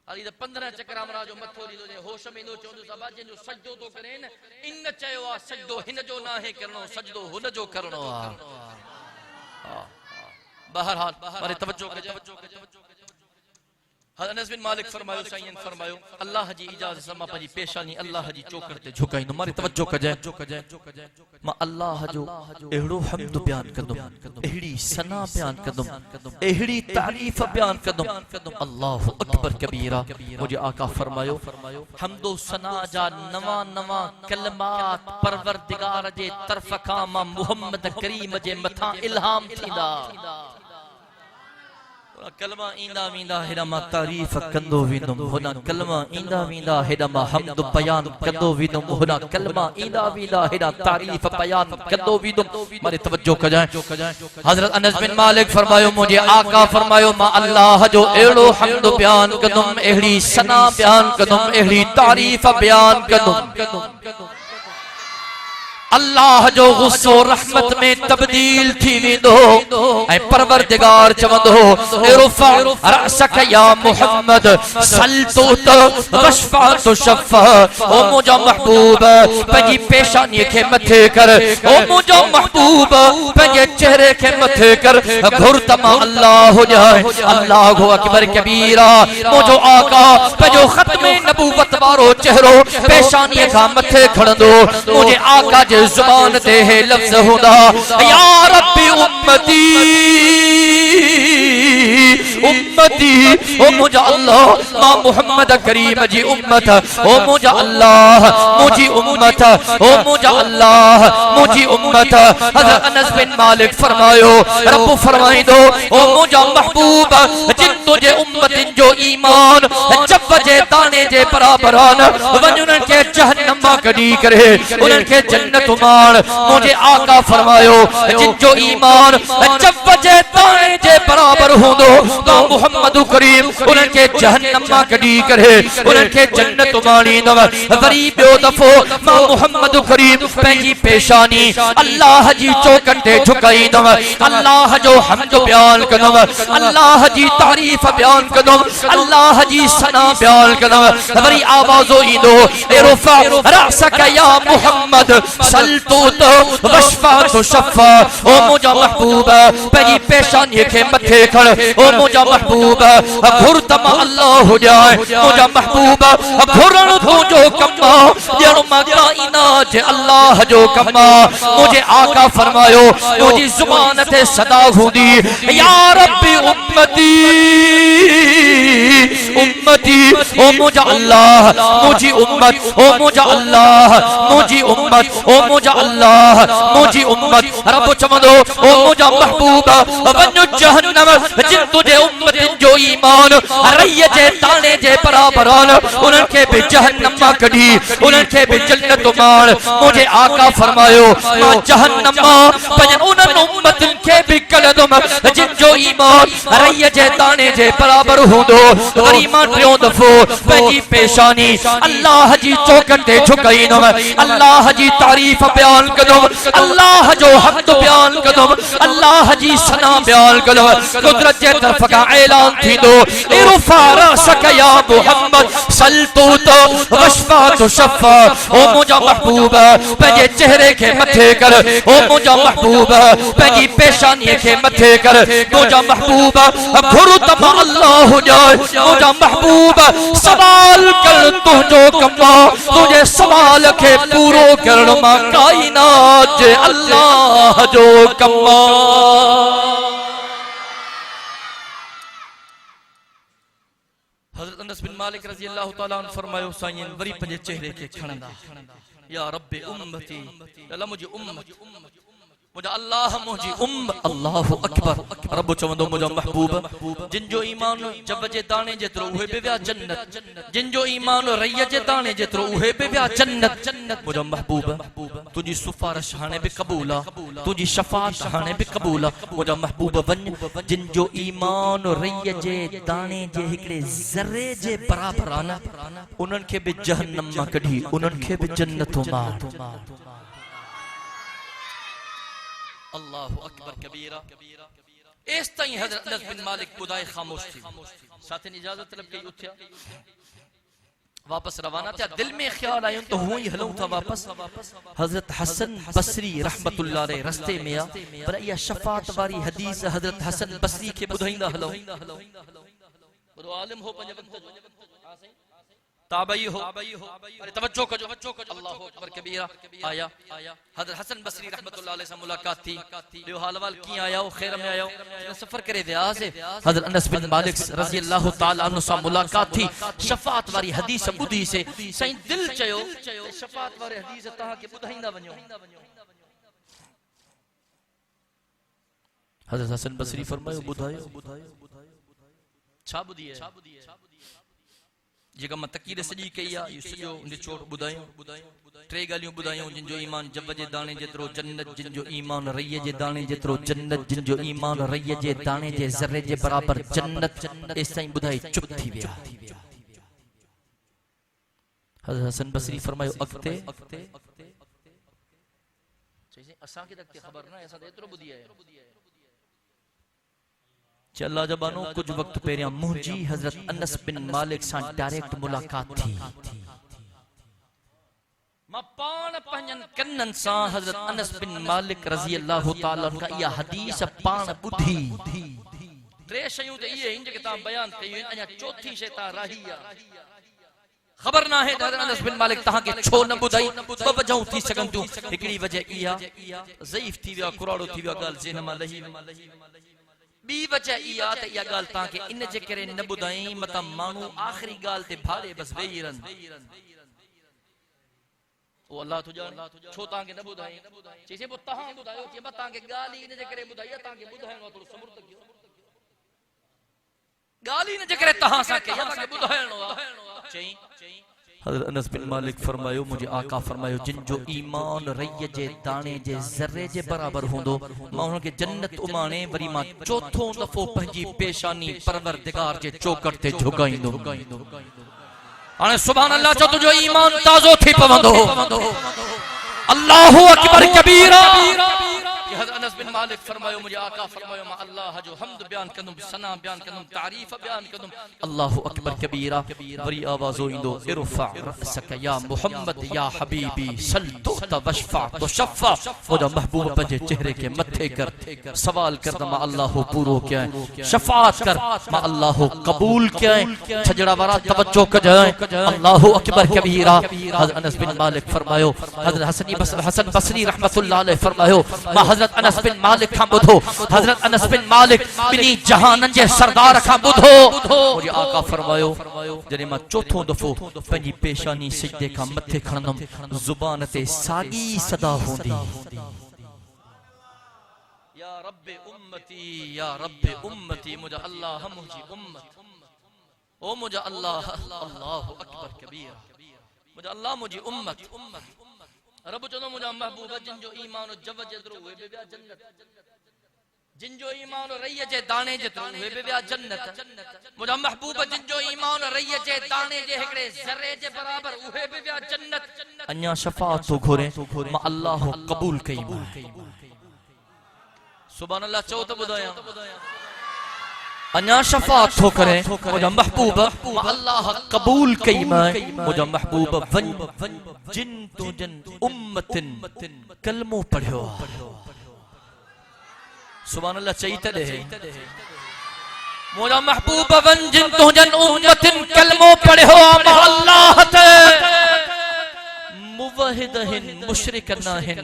अली 15 चक्कर हमरा जो मथो लीदो जे होश में इंदो चोंदो सबा जे जो सजदो तो करे न इन चयो आ सजदो हिन जो ना है करनो सजदो हुन जो करनो आ बहरहाल मारे तवज्जो कजो हज़रत अनस बिन मालिक फरमायो साईं फरमायो अल्लाह जी इजाजत से मां पंजी पेशानी अल्लाह जी चोकर ते झुकाइंदो मारे तवज्जो कजे मां अल्लाह जो एड़ो हम्द बयान कंदुम एड़ी सना बयान कंदुम एड़ी तारीफ बयान कंदुम अल्लाहु अकबर कबीरा मुझे आका फरमायो हम्दो सना जा नवा नवा कलमात परवरदिगार जे तरफ खां मां मुहम्मद करीम जे मथा इल्हाम थींदा कलमा इंदा विंदा हेडा मा तारीफ कंदो विंदुम होना कलमा इंदा विंदा हेडा मा हम्द बयान कंदो विंदुम होना कलमा इंदा विंदा हेडा तारीफ बयान कंदो विंदुम मारे तवज्जो कजाए हजरत अनस बिन मालिक फरमायो मुझे आका फरमायो मा अल्लाह जो एड़ो हम्द बयान कंदुम एड़ी सना बयान कंदुम एड़ी तारीफ बयान कंदुम अल्लाह जो गुस्सो रहमत में तब्दील थी विंदो ऐ परवरदिगार चवंदो इरफा रअसक या मुहम्मद सल्तुत वशफअत शफ़ा ओ मुझा महबूब पंजी पेशानी के मथे कर ओ मुझा महबूब पंजे चेहरे के मथे कर घुरतमा अल्लाह हो जाए अल्लाहु अकबर कबीरा मुझो आका पंजो खत्म नबूवत वारो चेहरो पेशानी का मथे खड़ंदो मुझे आका जे जुबान ते है लफ्ज हुदा या रब्बी उम्मती उम्मती ओ मुझा अल्लाह मा मुहम्मद करीम जी उम्मत ओ मुझा अल्लाह मुझी उम्मत ओ मुझा अल्लाह मुझी उम्मत हज़रत अनस बिन मालिक फरमायो रब फरमाइंदो ओ मुझा महबूब जिन तुझे उम्मतिन जो ईमान जब जे दाने जे बराबरान वञन के जहन्नम मां कढी करे उनन के जन्नत मान मुझे आका फरमायो जिन जो ईमान जब जे दाने जे बराबर होंदो तो मुहम्मद करीम उनन के जहन्नम मां कढी करे उनन के जन्नत माणींदो वरी बियो दफो मां मुहम्मद करीम पंहिंजी पेशानी अल्लाह जी चौकट ते झुकाईंदो अल्लाह जो हम्द बयान कंदो अल्लाह जी तारीफ बयान कंदो अल्लाह जी सना बयान कंदो वरी आवाजो ईंदो इरफा रअसक या मुहम्मद सल्तुत वशफअत शफ़ा ओ मुझा महबूब पंहिंजी पेशानी के मथे खड़ ओ मुझा महबूब घुरतमा अल्लाह हो जाए मुझा महबूब घुरण तुझो कमा ॼण मां काइनात जे अल्लाह जो कमा मुझे आका फरमायो मुझी जुबान ते सदा हूंदी या रब्बी उम्मती उम्मती ओ मुझा अल्लाह मुझी उम्मत ओ मुझा अल्लाह मुझी उम्मत ओ मुझा अल्लाह मुझी उम्मत रब चवंदो ओ मुझा महबूब वञ जहन्नम जिन तुझे उम्मतिन जो ईमान रैय जे दाने जे बराबरान उनन के भी जहन्नम मां कढी उनन के भी जन्नत मान मुझे आका फरमायो मां जहन्नम मां पंजन उनन उम्मतिन के भी कढंदुम जिन जो ईमान रैय जे दाने जे बराबर होंदो वरी मां टियों दफो पंहिंजी पेशानी अल्लाह जी चौकट ते झुकाईंदुम अल्लाह जी तारीफ बयान कंदुम अल्लाह जो हम्द बयान कंदुम अल्लाह जी सना बयान कंदुम कुदरत जे तरफ का ऐलान थींदो इरफा रअसक या मुहम्मद सल्तुत वशफअत शफ़ा ओ मुझा महबूब पंहिंजे चेहरे के मथे कर ओ मुझा महबूब पंहिंजी पेशानी के मथे कर मुझा महबूब घुरतमा अल्लाह हो जाए मुझा महबूब सवाल कर तुझो कमा तुझे सवाल के पूरो करण मां काइनात जे अल्लाह जो कमा हज़रत अनस बिन मालिक रज़ी अल्लाह तआला अन्हु फरमायो साईं वरी पंहिंजे चेहरे के खणंदा या रब्बे उम्मती अल्लाह मुझी उम्मत मुझा अल्लाह मुझी अल्लाहु अकबर रब चवंदो मुझा महबूब जिन जो ईमान जब जे दाने जेतरो उहे बि विया जन्नत जिन जो ईमान रैय जे दाने जेतरो उहे बि विया जन्नत मुझा महबूब तुजी सिफारिश हाने बि क़बूल आ तुजी शफाअत हाने बि क़बूल आ मुझा महबूब वन जिन जो ईमान रैय जे दाने जे हिकड़े ज़र्रे जे बराबर आ न उनन के बि जहन्नम मां कढी उनन के बि जन्नत मां अल्लाहु अकबर कबीरा इस ताईं हज़रत अनस बिन मालिक बुधाए खामोश थी साथ इजाजत तलब कई उठया वापस रवाना थिया दिल में ख्याल आयो तो हुई हलूं था वापस हजरत हसन बसरी रहमतुल्लाह अलैह रस्ते में आ पर या शफाअत वारी हदीस हजरत हसन बसरी के बुधाईंदा हलो बड़ो आलिम हो पंज वक्त जो हां सही ताबई हो अरे तवज्जो कजो अल्लाहु अकबर कबीरा आया हजरत हसन बसरी रहमतुल्लाह अलैह से मुलाकात थी लियो हालवाल की आया हो खैर में आया सफर करे विया से हजरत अनस बिन मालिक रजी अल्लाह तआला अन्हु से मुलाकात थी शफाअत वारी हदीस बुधी से सही दिल चयो शफाअत वारी हदीस तहां के बुधाईंदा वणो हजरत हसन बसरी फरमायो बुधायो छा बुधी है जेका मां तकीर सजी कई आ यो सजो निचोड़ बुधायो टे गालियों बुधायो जिन जो ईमान जब जे दाने जेतरो जन्नत जिन जो ईमान रैय जे दाने जेतरो जन्नत जिन जो ईमान रैय जे दाने जे ज़र्रे जे बराबर जन्नत इस ताईं बुधाई चुप थी विया हज़रत हसन बसरी फरमायो अगते चई असां के तक खबर ना ऐसा एतरो बुधी है चला जबानो कुछ वक्त पहिरियां मुंहिंजी हजरत अनस बिन मालिक सां डायरेक्ट मुलाकात थी मां पाण पंहिंजन कन्नन सां हजरत अनस बिन मालिक रज़ी अल्लाह तआला अन्हु इहा हदीस पाण ॿुधी टे शयूं त इहे हिन जेके तव्हां बयान कयूं आहिनि अञा चौथी शइ तव्हां रही आहे खबर ना है हजरत अनस बिन मालिक तहां के छो न बुधाई ब वजहूं थी सघन थियूं हिकड़ी वजह इहा ज़ईफ थी विया कुराड़ो थी विया ॻाल्हि ज़हन मां लही बी वजह इहा त इहा ॻाल्हि तव्हांखे इन जे करे न ॿुधाई मतां माण्हू आख़िरी ॻाल्हि ते भाड़े बस वेही रहनि ओ अल्लाह तो जान छो तव्हांखे न ॿुधाई चईसे पोइ तव्हां ॿुधायो चई मां तव्हांखे ॻाल्हि इन जे करे ॿुधाई आहे तव्हांखे ॿुधाइणो आहे थोरो सबुर त कयो ॻाल्हि इन जे करे तव्हां सां कई आहे तव्हांखे ॿुधाइणो आहे चई हज़रत अनस बिन मालिक फरमायो मुझे आका फरमायो जिन जो ईमान रैय जे दाने जे ज़र्रे जे बराबर होंदो मां उन के जन्नत उमाणे वरी मां चौथों दफ़ो पंहिंजी पेशानी परवरदिगार जे चौकट ते झुकाईंदो हाणे सुभान अल्लाह चो तुझो ईमान ताज़ो थी पवंदो अल्लाहु अकबर कबीरा हज़रत अनस बिन मालिक फरमायो मुझे आका फरमायो मां अल्लाह जो हम्द बयान कंदुम सना बयान कंदुम तारीफ बयान कंदुम अल्लाहु अकबर कबीरा वरी आवाज़ो इंदो इरफा रअसक या मोहम्मद या हबीबी सल्तु तवशफा तुशफा मुझा महबूब पंहिंजे चेहरे के मथे कर सवाल कर मां अल्लाह पूरो क्या है शफाअत कर मां अल्लाह कबूल क्या है छजड़ा वाला तवज्जो कजाए अल्लाहु अकबर कबीरा हज़रत अनस बिन मालिक फरमायो हज़रत हसन बसरी रहमतुल्लाह अलैह फरमायो मां हज़रत अनस बिन मालिक खां ॿुधो हज़रत अनस बिन मालिक बिनी जहानन जे सरदार खां ॿुधो मुझे आका फरमायो जॾहिं मां चौथों दफ़ो पंहिंजी पेशानी सिजदे खां मथे खणंदुमि ज़ुबान ते साॻी सदा हूंदी या रब्बे उम्मती मुझा अल्लाह मुंहिंजी उम्मत ओ मुझा अल्लाह अल्लाहु अकबर कबीरा मुझा अल्लाह मुंहिंजी उम्मत रब चवंदो मुंहिंजा महबूब जिन जो ईमान जव जेतिरो उहे बि विया जन्नत जिन जो ईमान रैय जे दाणे जेतिरो उहे बि विया जन्नत मुंहिंजा महबूब जिन जो ईमान रैय जे दाणे जे हिकड़े ज़र्रे जे बराबर उहे बि विया जन्नत अञा शफाअत तो घुरे मां अल्लाह क़बूल कई सुभान अल्लाह चओ त ॿुधायां अञा शफाअत थो करे मुंहिंजा महबूब मां अल्लाह क़बूल कई मुंहिंजा महबूब वन जिन तुजन उम्मतिन कलमो पढ़ियो सुभान अल्लाह चई त दे मुंहिंजा महबूब वन जिन तुजन उम्मतिन कलमो पढ़ियो मां अल्लाह ते मुवहिद हिन मुशरिक न हिन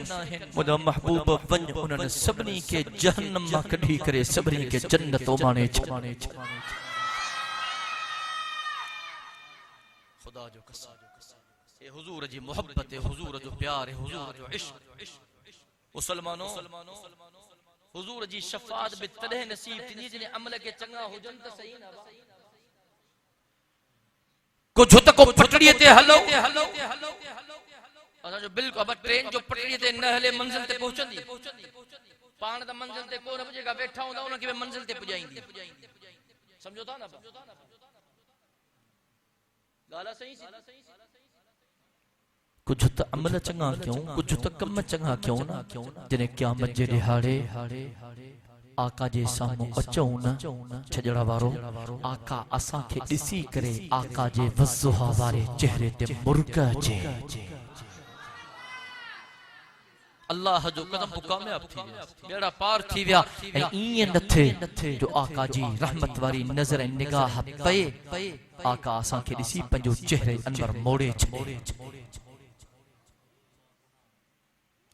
मुंहिंजा महबूब वन उन्हनि सभिनी के जहन्नम मां कढी करे सभिनी के जन्नत उमाणे खुदा जो कसम ए हुजूर जी मोहब्बत ए हुजूर जो प्यार ए हुजूर जो इश्क मुसलमानों हुजूर जी शफाअत बि तॾहिं नसीब थींदी जॾहिं अमल के चङा हुजनि त सही न कुझु त को पटड़ीअ ते हलो असांजो बिल्कुलु अब ट्रेन जो पटड़ीअ ते न हले मंज़िल ते पहुचंदी पाण त मंज़िल ते कोन जेका वेठा हूंदा उनखे बि मंज़िल ते पुॼाईंदी समझो था न ॻाल्हि सही कुछ त अमल चंगा क्यों कुछ त कम चंगा क्यों ना जने क़यामत जे दिहाड़े आका जे साम्हूं अचूं न छजड़ा वारो आका असां खे ॾिसी करे आका जे वज़ुहा वारे चेहरे ते मुर्ग अचे अल्लाह जो कदम कामयाब थी विया बेड़ा पार थी विया ऐं ईअं न थिए जो आका जी रहमत वारी नज़र ऐं निगाह पए आका असां खे ॾिसी पंहिंजो चेहरे अनवर मोड़े छॾे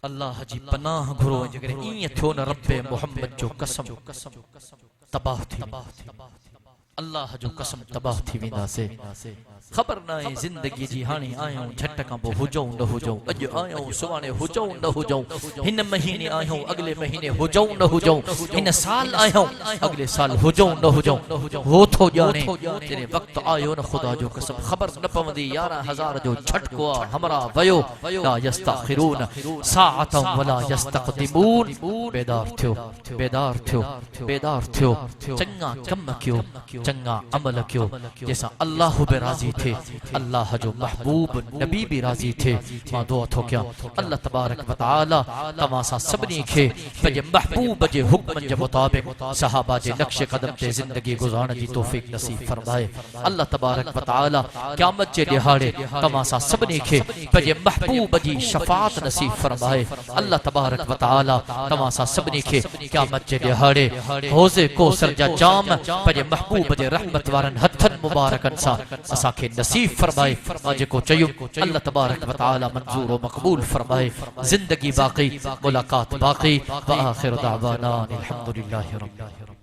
अल्लाह जी पनाह घुरो जगरे ईअं थियो न रब्बे मोहम्मद जो कसम तबाह थी अल्लाह जो कसम तबाह थी वेंदासीं ख़बर न आहे ज़िंदगी जी हाणे आहियूं झट खां पोइ हुजूं न हुजूं अॼु आहियूं सुभाणे हुजूं न हुजूं हिन महीने आहियूं अॻिले महीने हुजूं न हुजूं हिन साल आहियूं अॻिले साल हुजूं न हुजूं हो थो ॼाणे जॾहिं वक़्तु आयो न ख़ुदा जो कसम ख़बर न पवंदी 11,000 जो झटको आहे हमरा वयो ला यस्तखिरून साअतन वला यस्तक़दिमून बेदार थियो बेदार थियो चङा कम कयो चंगा अमल कयो जैसा अल्लाह बि राज़ी थे अल्लाह जो महबूब नबी भी राज़ी थे मां दुआ थो कयां अल्लाह तबारक व तआला तव्हां सां सभिनी खे पंहिंजे महबूब जे हुक्मनि जे मुताबिक़ सहाबा जे नक्श कदम ते ज़िंदगी गुज़ारण जी तौफ़ीक़ नसीब फरमाए अल्लाह तबारक व तआला क़यामत जे ॾिहाड़े तव्हां सां सभिनी खे पंहिंजे महबूब जी शफ़ाअत नसीब फरमाए अल्लाह तबारक व तआला तव्हां सां सभिनी खे क़यामत जे ॾिहाड़े हौज़े कौसर जा जाम पंहिंजे महबूब जे रहमत वारनि हथनि मुबारकनि सां असां खे नसीब फरमाए मां जेको चयुमि अल्लाह तबारक व तआला मंज़ूर व मक़बूल फरमाए ज़िंदगी बाक़ी मुलाक़ात बाक़ी व आख़िर दावाना अल्हम्दुलिल्लाहि रब्बिल आलमीन।